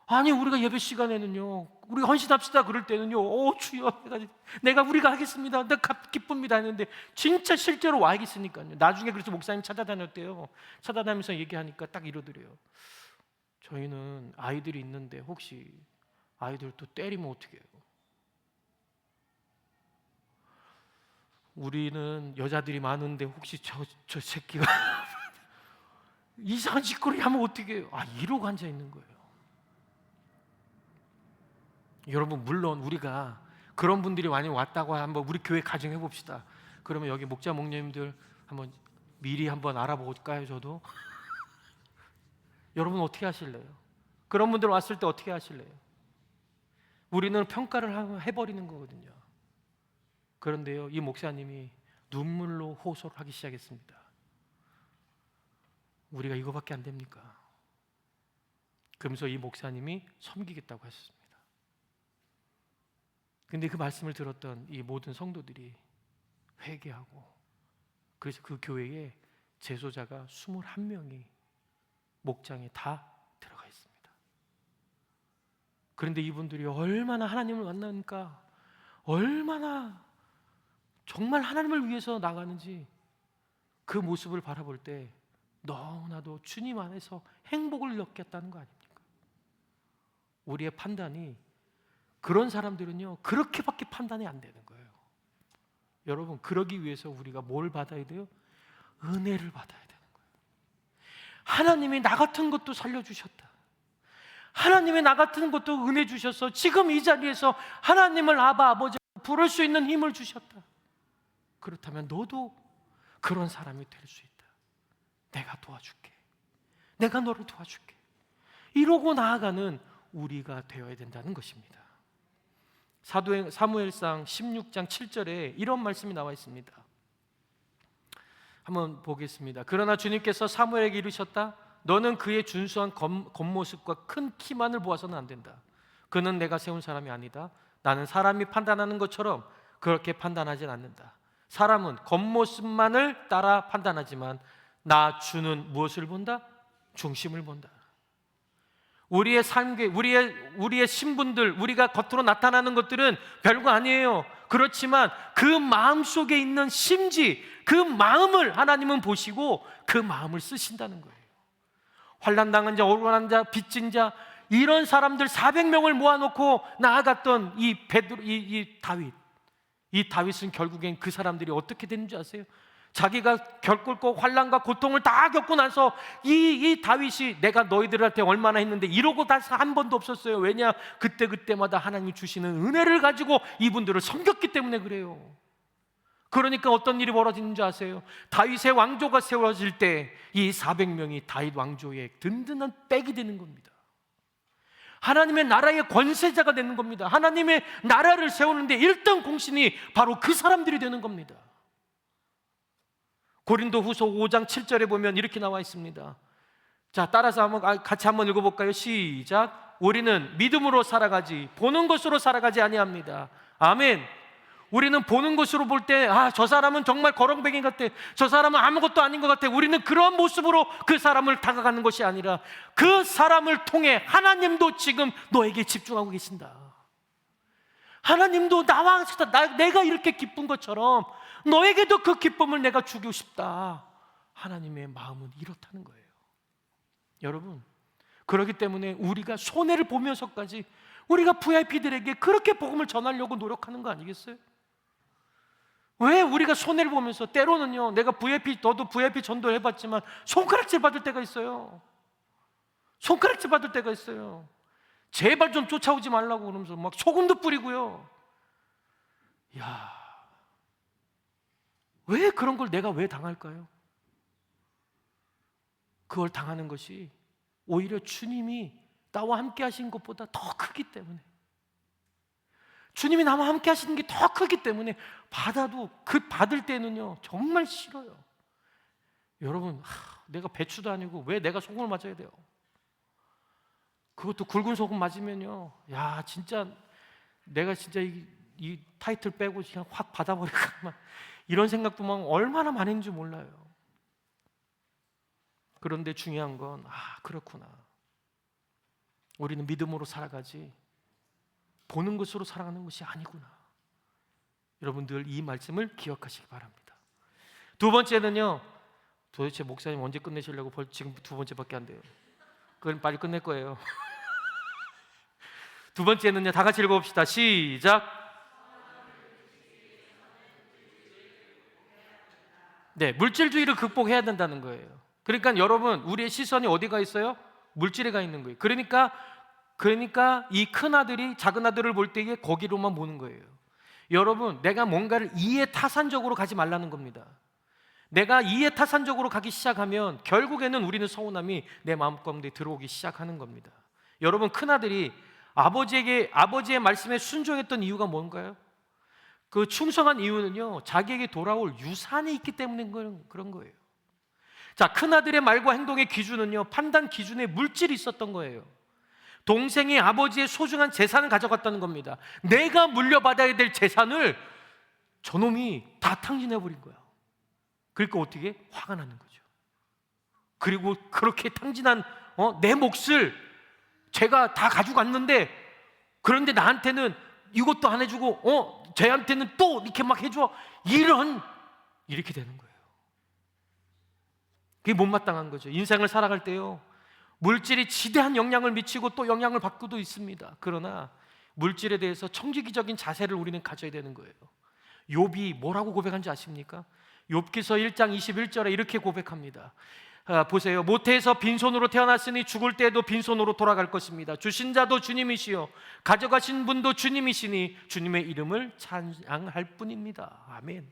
아니, 우리가 예배 시간에는요, 우리 헌신합시다 그럴 때는요, 주여, 내가 우리가 하겠습니다, 내가 기쁩니다 했는데 진짜 실제로 와 있으니까요. 나중에 그래서 목사님 찾아다녔대요. 찾아다니면서 얘기하니까 딱 이러더래요. 저희는 아이들이 있는데 혹시 아이들 또 때리면 어떻게 해요? 우리는 여자들이 많은데 혹시 저 새끼가 이상한 짓거리 하면 어떻게 해요? 이러고 앉아 있는 거예요. 여러분, 물론 우리가 그런 분들이 많이 왔다고 한번 우리 교회 가정해 봅시다. 그러면 여기 목자 목녀님들 한번 미리 한번 알아볼까요? 저도 여러분 어떻게 하실래요? 그런 분들 왔을 때 어떻게 하실래요? 우리는 평가를 해버리는 거거든요. 그런데요, 이 목사님이 눈물로 호소를 하기 시작했습니다. 우리가 이거밖에 안 됩니까? 그러면서 이 목사님이 섬기겠다고 하셨습니다. 근데 그 말씀을 들었던 이 모든 성도들이 회개하고, 그래서 그 교회에 제소자가 21명이 목장에 다 들어가 있습니다. 그런데 이분들이 얼마나 하나님을 만나니까, 얼마나 정말 하나님을 위해서 나가는지 그 모습을 바라볼 때 너무나도 주님 안에서 행복을 느꼈다는 거 아닙니까? 우리의 판단이, 그런 사람들은요 그렇게밖에 판단이 안 되는 거예요. 여러분, 그러기 위해서 우리가 뭘 받아야 돼요? 은혜를 받아야 되는 거예요. 하나님이 나 같은 것도 살려주셨다. 하나님이 나 같은 것도 은혜 주셔서 지금 이 자리에서 하나님을 아바, 아버지 부를 수 있는 힘을 주셨다. 그렇다면 너도 그런 사람이 될 수 있다. 내가 도와줄게. 내가 너를 도와줄게. 이러고 나아가는 우리가 되어야 된다는 것입니다. 사무엘상 16장 7절에 이런 말씀이 나와 있습니다. 한번 보겠습니다. 그러나 주님께서 사무엘에게 이르셨다. 너는 그의 준수한 겉모습과 큰 키만을 보아서는 안 된다. 그는 내가 세운 사람이 아니다. 나는 사람이 판단하는 것처럼 그렇게 판단하진 않는다. 사람은 겉모습만을 따라 판단하지만 나 주는 무엇을 본다? 중심을 본다. 우리의 삶, 우리의 신분들, 우리가 겉으로 나타나는 것들은 별거 아니에요. 그렇지만 그 마음 속에 있는 심지, 그 마음을 하나님은 보시고 그 마음을 쓰신다는 거예요. 환난당한 자, 억울한 자, 빚진 자, 이런 사람들 400명을 모아놓고 나아갔던 이 다윗. 이 다윗은 결국엔 그 사람들이 어떻게 됐는지 아세요? 자기가 겪고 환난과 고통을 다 겪고 나서 이 다윗이 내가 너희들한테 얼마나 했는데 이러고 다 한 번도 없었어요. 왜냐? 그때마다 하나님이 주시는 은혜를 가지고 이분들을 섬겼기 때문에 그래요. 그러니까 어떤 일이 벌어지는지 아세요? 다윗의 왕조가 세워질 때 이 400명이 다윗 왕조의 든든한 백이 되는 겁니다. 하나님의 나라의 권세자가 되는 겁니다. 하나님의 나라를 세우는데 1등 공신이 바로 그 사람들이 되는 겁니다. 고린도후서 5장 7절에 보면 이렇게 나와 있습니다. 자, 따라서 같이 한번 읽어볼까요? 시작. 우리는 믿음으로 살아가지 보는 것으로 살아가지 아니합니다. 아멘. 우리는 보는 것으로 볼 때 저 사람은 정말 거렁뱅이 같아, 저 사람은 아무것도 아닌 것 같아. 우리는 그런 모습으로 그 사람을 다가가는 것이 아니라 그 사람을 통해 하나님도 지금 너에게 집중하고 계신다. 하나님도 나와 내가 이렇게 기쁜 것처럼 너에게도 그 기쁨을 내가 주고 싶다. 하나님의 마음은 이렇다는 거예요. 여러분, 그렇기 때문에 우리가 손해를 보면서까지 우리가 VIP들에게 그렇게 복음을 전하려고 노력하는 거 아니겠어요? 왜 우리가 손해를 보면서, 때로는요 내가 너도 VIP 전도를 해봤지만 손가락질 받을 때가 있어요. 손가락질 받을 때가 있어요. 제발 좀 쫓아오지 말라고 그러면서 막 소금도 뿌리고요. 야, 왜 그런 걸 내가 왜 당할까요? 그걸 당하는 것이 오히려 주님이 나와 함께 하신 것보다 더 크기 때문에, 주님이 나와 함께 하시는 게 더 크기 때문에 받아도 그 받을 때는요 정말 싫어요. 여러분, 내가 배추도 아니고 왜 내가 소금을 맞아야 돼요? 그것도 굵은 소금 맞으면요, 야 진짜 내가 진짜 이 타이틀 빼고 그냥 확 받아버릴까 막 이런 생각도 막 얼마나 많은지 몰라요. 그런데 중요한 건 그렇구나, 우리는 믿음으로 살아가지 보는 것으로 살아가는 것이 아니구나. 여러분들 이 말씀을 기억하시기 바랍니다. 두 번째는요, 도대체 목사님 언제 끝내시려고 지금 두 번째밖에 안 돼요. 그건 빨리 끝낼 거예요. 두 번째는요, 다 같이 읽어봅시다. 시작. 네, 물질주의를 극복해야 된다는 거예요. 그러니까 여러분, 우리의 시선이 어디가 있어요? 물질에 가 있는 거예요. 그러니까 이 큰 아들이 작은 아들을 볼 때에 거기로만 보는 거예요. 여러분, 내가 뭔가를 이해타산적으로 가지 말라는 겁니다. 내가 이해타산적으로 가기 시작하면 결국에는 우리는 서운함이 내 마음 가운데 들어오기 시작하는 겁니다. 여러분, 큰 아들이 아버지의 말씀에 순종했던 이유가 뭔가요? 그 충성한 이유는요, 자기에게 돌아올 유산이 있기 때문에 그런 거예요. 자, 큰아들의 말과 행동의 기준은요, 판단 기준에 물질이 있었던 거예요. 동생이 아버지의 소중한 재산을 가져갔다는 겁니다. 내가 물려받아야 될 재산을 저놈이 다 탕진해버린 거야. 그러니까 어떻게? 화가 나는 거죠. 그리고 그렇게 탕진한 내 몫을 제가 다 가져갔는데, 그런데 나한테는 이것도 안 해주고 쟤한테는 또 이렇게 막 해줘. 이렇게 되는 거예요. 그게 못마땅한 거죠. 인생을 살아갈 때요, 물질이 지대한 영향을 미치고 또 영향을 받고도 있습니다. 그러나 물질에 대해서 청지기적인 자세를 우리는 가져야 되는 거예요. 욥이 뭐라고 고백한지 아십니까? 욥기서 1장 21절에 이렇게 고백합니다. 보세요. 모태에서 빈손으로 태어났으니 죽을 때에도 빈손으로 돌아갈 것입니다. 주신 자도 주님이시요 가져가신 분도 주님이시니 주님의 이름을 찬양할 뿐입니다. 아멘.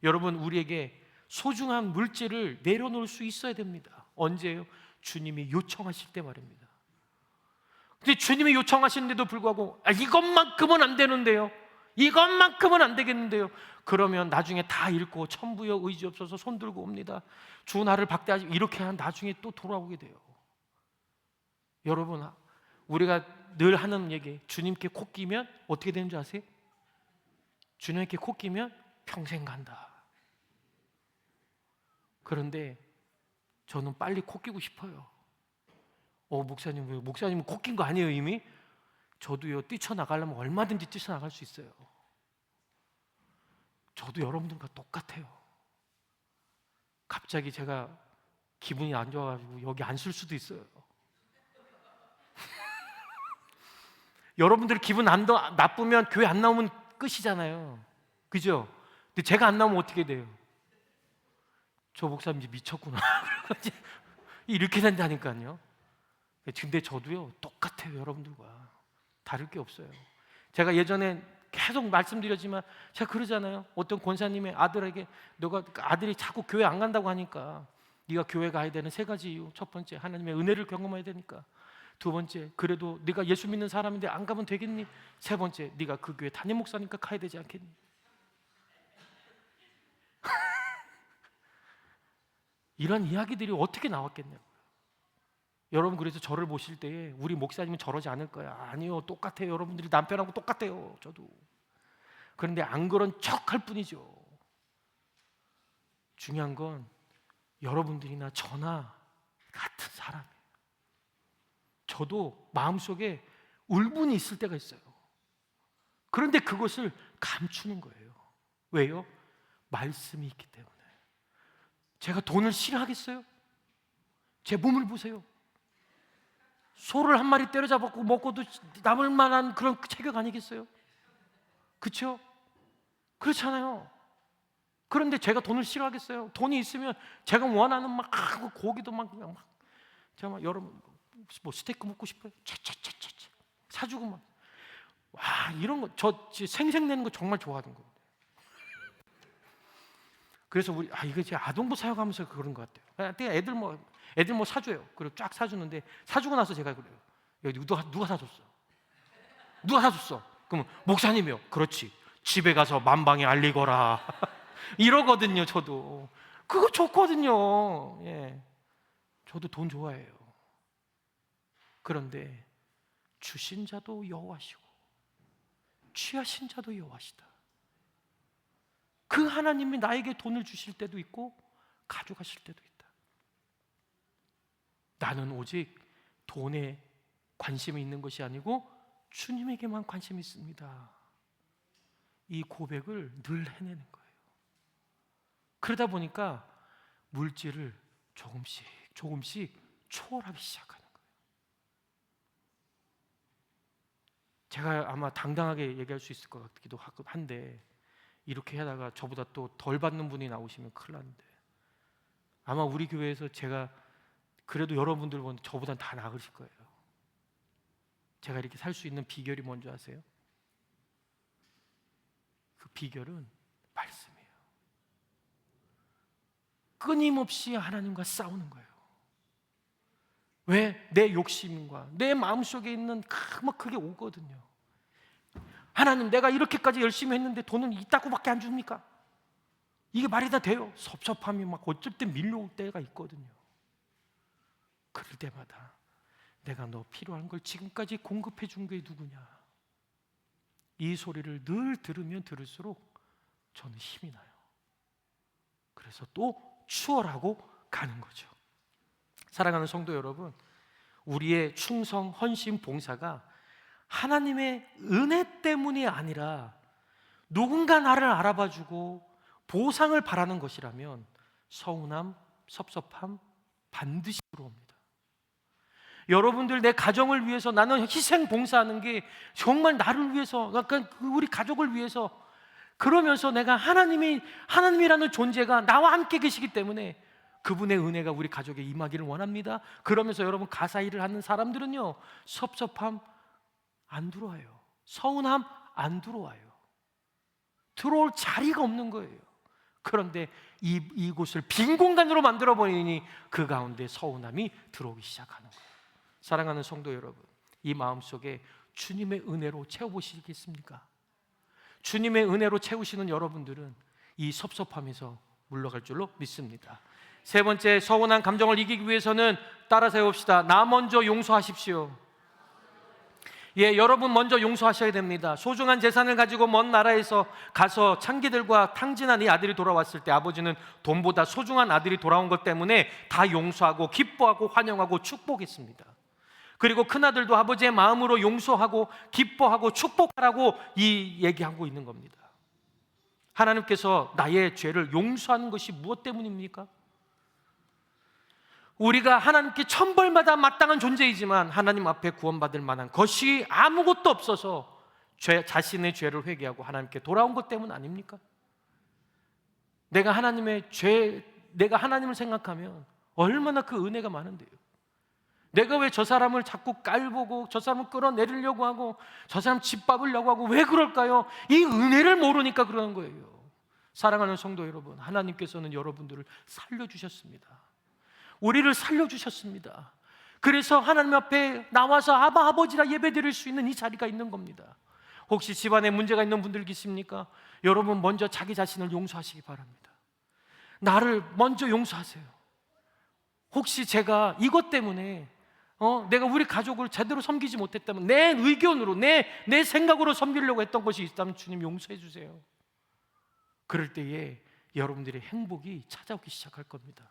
여러분, 우리에게 소중한 물질을 내려놓을 수 있어야 됩니다. 언제요? 주님이 요청하실 때 말입니다. 근데 주님이 요청하시는데도 불구하고 이것만큼은 안 되는데요, 이것만큼은 안 되겠는데요, 그러면 나중에 다 잃고 천부여 의지 없어서 손 들고 옵니다. 주 나를 박대하지, 이렇게 하면 나중에 또 돌아오게 돼요. 여러분, 우리가 늘 하는 얘기, 주님께 코 끼면 어떻게 되는 줄 아세요? 주님께 코 끼면 평생 간다. 그런데 저는 빨리 코 끼고 싶어요. 목사님, 왜? 목사님은 코 낀 거 아니에요 이미? 저도요, 뛰쳐나가려면 얼마든지 뛰쳐나갈 수 있어요. 저도 여러분들과 똑같아요. 갑자기 제가 기분이 안 좋아가지고 여기 안 쓸 수도 있어요. 여러분들이 기분 나쁘면 교회 안 나오면 끝이잖아요. 그죠? 근데 제가 안 나오면 어떻게 돼요? 저 목사님 이제 미쳤구나. 이렇게 된다니까요. 근데 저도요, 똑같아요. 여러분들과 다를 게 없어요. 제가 예전에 계속 말씀드렸지만 제가 그러잖아요. 어떤 권사님의 아들에게 너가 아들이 자꾸 교회 안 간다고 하니까 네가 교회 가야 되는 세 가지 이유. 첫 번째, 하나님의 은혜를 경험해야 되니까. 두 번째, 그래도 네가 예수 믿는 사람인데 안 가면 되겠니? 세 번째, 네가 그 교회 담임 목사니까 가야 되지 않겠니? 이런 이야기들이 어떻게 나왔겠냐고요. 여러분, 그래서 저를 보실 때에 우리 목사님은 저러지 않을 거야. 아니요, 똑같아요. 여러분들이 남편하고 똑같아요. 저도. 그런데 안 그런 척할 뿐이죠. 중요한 건 여러분들이나 저나 같은 사람이에요. 저도 마음속에 울분이 있을 때가 있어요. 그런데 그것을 감추는 거예요. 왜요? 말씀이 있기 때문에. 제가 돈을 싫어하겠어요? 제 몸을 보세요. 소를 한 마리 때려잡고 먹고도 남을 만한 그런 체격 아니겠어요? 그렇죠? 그렇잖아요. 그런데 제가 돈을 싫어하겠어요? 돈이 있으면 제가 원하는 막 고기도 막 제가 막 여러분 뭐 스테이크 먹고 싶어요? 차차차차 사주고 막 와, 이런 거 저 생색내는 거 정말 좋아하는 거예요. 그래서 우리 이거 제 아동부 사역하면서 그런 것 같아요. 애들 뭐 사줘요. 그리고 쫙 사주는데 사주고 나서 제가 그래요. 여기 누가 사줬어? 누가 사줬어? 그러면 목사님이요. 그렇지. 집에 가서 만방에 알리거라. 이러거든요. 저도 그거 좋거든요. 예, 저도 돈 좋아해요. 그런데 주신 자도 여호와시고 취하신 자도 여호와시다. 그 하나님이 나에게 돈을 주실 때도 있고 가져가실 때도 있다. 나는 오직 돈에 관심이 있는 것이 아니고 주님에게만 관심이 있습니다. 이 고백을 늘 해내는 거예요. 그러다 보니까 물질을 조금씩 초월하기 시작하는 거예요. 제가 아마 당당하게 얘기할 수 있을 것 같기도 한데, 이렇게 하다가 저보다 또 덜 받는 분이 나오시면 큰일 나는데, 아마 우리 교회에서 제가 그래도 여러분들 보면 저보다 다 나으실 거예요. 제가 이렇게 살 수 있는 비결이 뭔지 아세요? 그 비결은 말씀이에요. 끊임없이 하나님과 싸우는 거예요. 왜? 내 욕심과 내 마음속에 있는 그게 오거든요. 하나님, 내가 이렇게까지 열심히 했는데 돈은 이따구밖에 안 줍니까? 이게 말이 다 돼요? 섭섭함이 막 어쩔 때 밀려올 때가 있거든요. 그럴 때마다 내가 너 필요한 걸 지금까지 공급해 준 게 누구냐? 이 소리를 늘 들으면 들을수록 저는 힘이 나요. 그래서 또 추월하고 가는 거죠. 사랑하는 성도 여러분, 우리의 충성, 헌신, 봉사가 하나님의 은혜 때문이 아니라 누군가 나를 알아봐주고 보상을 바라는 것이라면 서운함, 섭섭함 반드시 들어옵니다. 여러분들, 내 가정을 위해서 나는 희생 봉사하는 게 정말 나를 위해서, 약간 우리 가족을 위해서, 그러면서 내가 하나님이라는 존재가 나와 함께 계시기 때문에 그분의 은혜가 우리 가족에 임하기를 원합니다. 그러면서 여러분, 가사 일을 하는 사람들은요, 섭섭함 안 들어와요. 서운함 안 들어와요. 들어올 자리가 없는 거예요. 그런데 이곳을 빈 공간으로 만들어 버리니 그 가운데 서운함이 들어오기 시작하는 거예요. 사랑하는 성도 여러분, 이 마음속에 주님의 은혜로 채워보시겠습니까? 주님의 은혜로 채우시는 여러분들은 이 섭섭함에서 물러갈 줄로 믿습니다. 세 번째, 서운한 감정을 이기기 위해서는 따라서 해봅시다. 나 먼저 용서하십시오. 예, 여러분 먼저 용서하셔야 됩니다. 소중한 재산을 가지고 먼 나라에서 가서 창기들과 탕진한 이 아들이 돌아왔을 때 아버지는 돈보다 소중한 아들이 돌아온 것 때문에 다 용서하고 기뻐하고 환영하고 축복했습니다. 그리고 큰아들도 아버지의 마음으로 용서하고 기뻐하고 축복하라고 얘기하고 있는 겁니다. 하나님께서 나의 죄를 용서하는 것이 무엇 때문입니까? 우리가 하나님께 천벌마다 마땅한 존재이지만 하나님 앞에 구원받을 만한 것이 아무것도 없어서 자신의 죄를 회개하고 하나님께 돌아온 것 때문 아닙니까? 내가 하나님을 생각하면 얼마나 그 은혜가 많은데요. 내가 왜 저 사람을 자꾸 깔보고 저 사람을 끌어내리려고 하고 저 사람 짓밟으려고 하고 왜 그럴까요? 이 은혜를 모르니까 그러는 거예요. 사랑하는 성도 여러분, 하나님께서는 여러분들을 살려주셨습니다. 우리를 살려주셨습니다. 그래서 하나님 앞에 나와서 아버지라 예배드릴 수 있는 이 자리가 있는 겁니다. 혹시 집안에 문제가 있는 분들 계십니까? 여러분 먼저 자기 자신을 용서하시기 바랍니다. 나를 먼저 용서하세요. 혹시 제가 이것 때문에 내가 우리 가족을 제대로 섬기지 못했다면, 내 의견으로 내 생각으로 섬기려고 했던 것이 있다면 주님 용서해 주세요. 그럴 때에 여러분들의 행복이 찾아오기 시작할 겁니다.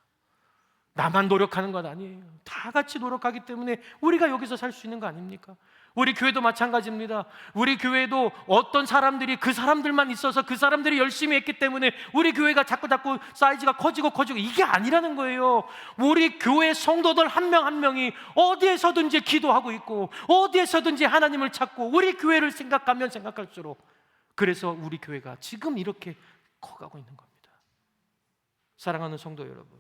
나만 노력하는 건 아니에요. 다 같이 노력하기 때문에 우리가 여기서 살 수 있는 거 아닙니까? 우리 교회도 마찬가지입니다. 우리 교회도 어떤 사람들이 그 사람들만 있어서 그 사람들이 열심히 했기 때문에 우리 교회가 자꾸 사이즈가 커지고 이게 아니라는 거예요. 우리 교회 성도들 한 명 한 명이 어디에서든지 기도하고 있고 어디에서든지 하나님을 찾고 우리 교회를 생각하면 생각할수록, 그래서 우리 교회가 지금 이렇게 커가고 있는 겁니다. 사랑하는 성도 여러분,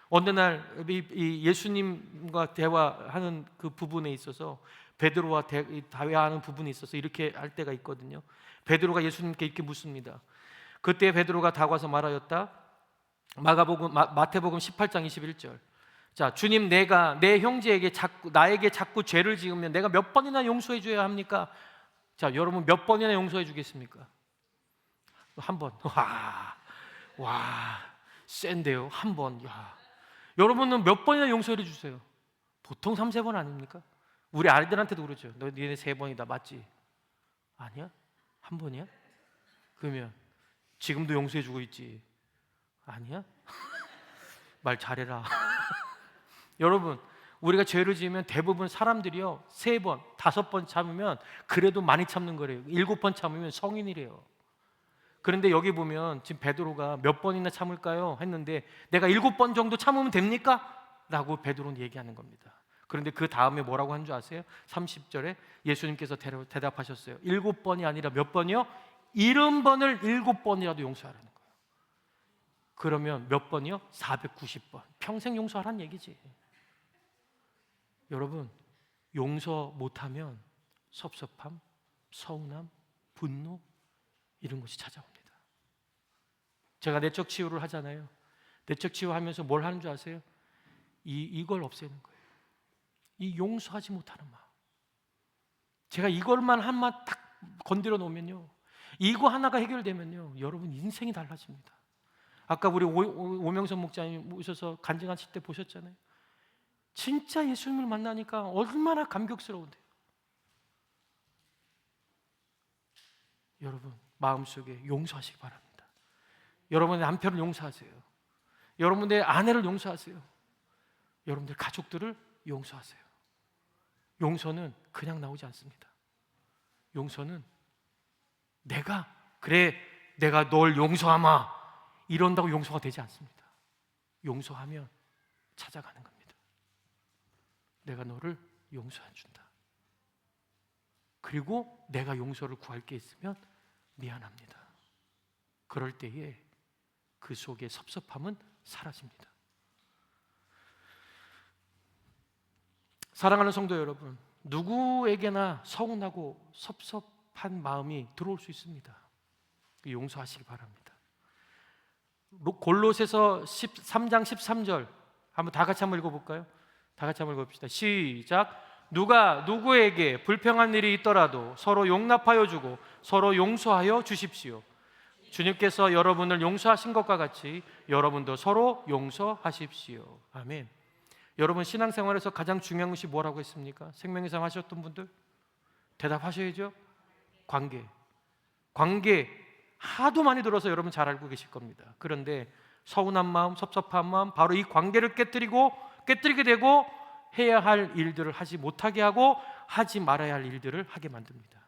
어느 날 예수님과 대화하는 그 부분에 있어서 베드로와 대화하는 부분에 있어서 이렇게 할 때가 있거든요. 베드로가 예수님께 이렇게 묻습니다. 그때 베드로가 다가와서 말하였다. 마태복음 18장 21절. 자, 주님, 내가 내 형제에게 나에게 자꾸 죄를 지으면 내가 몇 번이나 용서해 줘야 합니까? 자, 여러분 몇 번이나 용서해 주겠습니까? 한 번. 와, 센데요. 한 번. 야. 여러분은 몇 번이나 용서해 주세요? 보통 3-4번 아닙니까? 우리 아이들한테도 그러죠. 너 니네 3번이다 맞지? 아니야? 1번이야? 그러면 지금도 용서해주고 있지? 아니야? 말 잘해라. 여러분, 우리가 죄를 지으면 대부분 사람들이요 3번, 5번 참으면 그래도 많이 참는 거래요. 7번 참으면 성인이래요. 그런데 여기 보면 지금 베드로가 몇 번이나 참을까요? 했는데 내가 7번 정도 참으면 됩니까? 라고 베드로는 얘기하는 겁니다. 그런데 그 다음에 뭐라고 한 줄 아세요? 30절에 예수님께서 대답하셨어요. 7번이 아니라 몇 번이요? 70번을 7번이라도 용서하라는 거예요. 그러면 몇 번이요? 490번. 평생 용서하라는 얘기지. 여러분, 용서 못하면 섭섭함, 서운함, 분노 이런 것이 찾아옵니다. 제가 내적 치유를 하잖아요. 내적 치유하면서 뭘 하는 줄 아세요? 이걸 없애는 거예요. 이 용서하지 못하는 마음. 제가 이걸만 한번 딱 건드려 놓으면요, 이거 하나가 해결되면요, 여러분 인생이 달라집니다. 아까 우리 오명선 목사님 오셔서 간증하실 때 보셨잖아요. 진짜 예수님을 만나니까 얼마나 감격스러운데요. 여러분 마음속에 용서하시기 바랍니다. 여러분의 남편을 용서하세요. 여러분의 아내를 용서하세요. 여러분들 가족들을 용서하세요. 용서는 그냥 나오지 않습니다. 용서는 내가 널 용서하마 이런다고 용서가 되지 않습니다. 용서하면 찾아가는 겁니다. 내가 너를 용서해 준다. 그리고 내가 용서를 구할 게 있으면 미안합니다. 그럴 때에 그 속에 섭섭함은 사라집니다. 사랑하는 성도 여러분, 누구에게나 서운하고 섭섭한 마음이 들어올 수 있습니다. 용서하시기 바랍니다. 골로새서 13장 13절 한번 다 같이 한번 읽어볼까요? 다 같이 한번 읽어봅시다. 시작. 누가 누구에게 불평한 일이 있더라도 서로 용납하여 주고 서로 용서하여 주십시오. 주님께서 여러분을 용서하신 것과 같이 여러분도 서로 용서하십시오. 아멘. 여러분 신앙생활에서 가장 중요한 것이 뭐라고 했습니까? 생명의상 하셨던 분들 대답하셔야죠. 관계 하도 많이 들어서 여러분 잘 알고 계실 겁니다. 그런데 서운한 마음, 섭섭한 마음, 바로 이 관계를 깨뜨리게 되고 해야 할 일들을 하지 못하게 하고 하지 말아야 할 일들을 하게 만듭니다.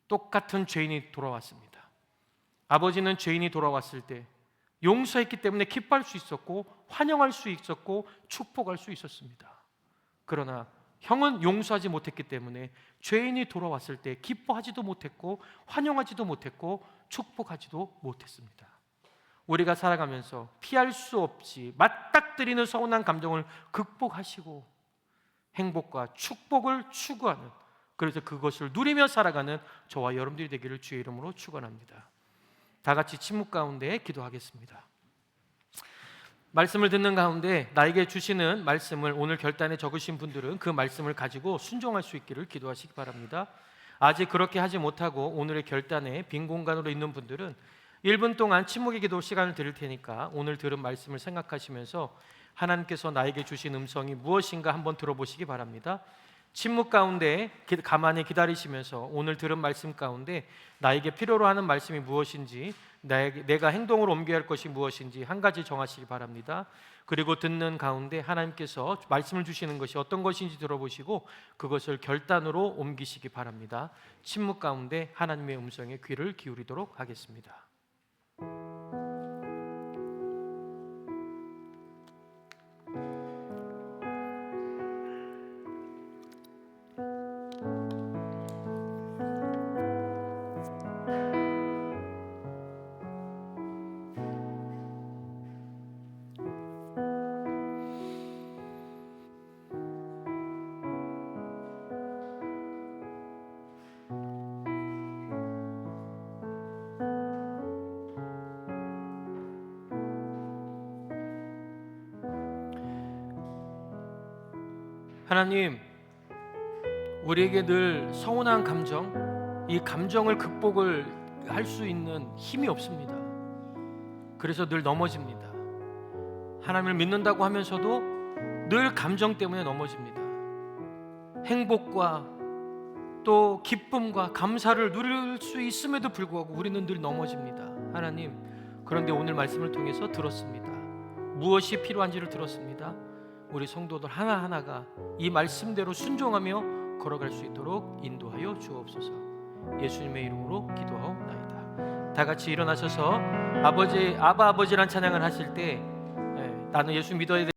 똑같은 죄인이 돌아왔습니다. 아버지는 죄인이 돌아왔을 때 용서했기 때문에 기뻐할 수 있었고 환영할 수 있었고 축복할 수 있었습니다. 그러나 형은 용서하지 못했기 때문에 죄인이 돌아왔을 때 기뻐하지도 못했고 환영하지도 못했고 축복하지도 못했습니다. 우리가 살아가면서 피할 수 없이 맞닥뜨리는 서운한 감정을 극복하시고 행복과 축복을 추구하는, 그래서 그것을 누리며 살아가는 저와 여러분들이 되기를 주의 이름으로 축원합니다. 다 같이 침묵 가운데 기도하겠습니다. 말씀을 듣는 가운데 나에게 주시는 말씀을 오늘 결단에 적으신 분들은 그 말씀을 가지고 순종할 수 있기를 기도하시기 바랍니다. 아직 그렇게 하지 못하고 오늘의 결단에 빈 공간으로 있는 분들은 1분 동안 침묵의 기도 시간을 드릴 테니까 오늘 들은 말씀을 생각하시면서 하나님께서 나에게 주신 음성이 무엇인가 한번 들어보시기 바랍니다. 침묵 가운데 가만히 기다리시면서 오늘 들은 말씀 가운데 나에게 필요로 하는 말씀이 무엇인지, 내가 행동으로 옮겨야 할 것이 무엇인지 한 가지 정하시기 바랍니다. 그리고 듣는 가운데 하나님께서 말씀을 주시는 것이 어떤 것인지 들어보시고 그것을 결단으로 옮기시기 바랍니다. 침묵 가운데 하나님의 음성에 귀를 기울이도록 하겠습니다. 하나님, 우리에게 늘 서운한 감정, 이 감정을 극복을 할 수 있는 힘이 없습니다. 그래서 늘 넘어집니다. 하나님을 믿는다고 하면서도 늘 감정 때문에 넘어집니다. 행복과 또 기쁨과 감사를 누릴 수 있음에도 불구하고 우리는 늘 넘어집니다. 하나님, 그런데 오늘 말씀을 통해서 들었습니다. 무엇이 필요한지를 들었습니다. 우리 성도들 하나하나가 이 말씀대로 순종하며 걸어갈 수 있도록 인도하여 주옵소서. 예수님의 이름으로 기도하옵나이다. 다 같이 일어나셔서 아버지, 아바 아버지란 찬양을 하실 때 나는 예수 믿어야 돼